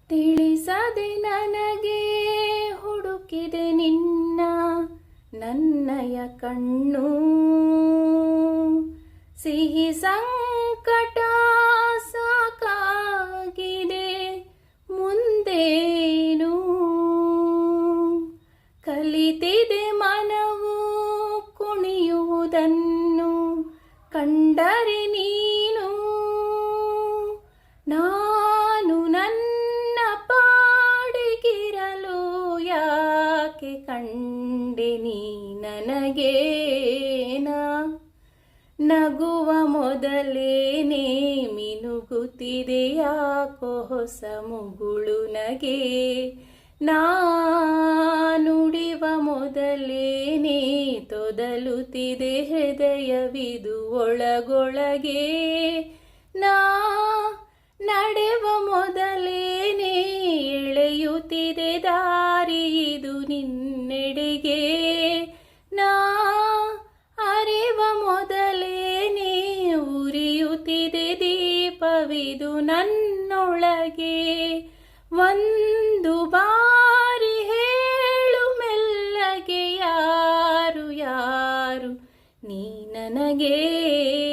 ತಿಳಿಸದೆ ನನಗೆ ಹುಡುಕಿದೆ ನಿನ್ನ ನನ್ನಯ ಕಣ್ಣು. ಸಿಹಿ ಸಂಕಟ ಸಾಕಾಗಿದೆ ಮುಂದೇನು. ಕಲಿತಿದೆ ಮನವು ಕುಣಿಯುವುದನ್ನು ಕಂಡರೆ ನೀನು. ನಾನು ನನ್ನ ಪಾಡಿಗಿರಲು ಯಾಕೆ ಕಂಡೆ ನೀ ನನಗೇನ. ನಗುವ ಮೊದಲೇನೆ ಮಿನುಗುತ್ತಿದೆ ಯಾಕೋ ಹೊಸ ಮುಗುಳು ನಗೆ. ನುಡಿವ ಮೊದಲೇನೆ ತೊದಲುತ್ತಿದೆ ಹೃದಯವಿದು ಒಳಗೊಳಗೆ. ನಡೆವ ಮೊದಲೇನೆ ಎಳೆಯುತ್ತಿದೆ ದಾರಿಯಿದು ನಿನ್ನೆಡೆಗೆ. ಅರಿವ ಮೊದಲೇನೆ ಉರಿಯುತ್ತಿದೆ ದೀಪವಿದು ನನ್ನೊಳಗೆ. ಒಂದು ಬಾರಿ ಹೇಳು ಮೆಲ್ಲಗೆ ಯಾರು ಯಾರು ನೀ ನನಗೆ.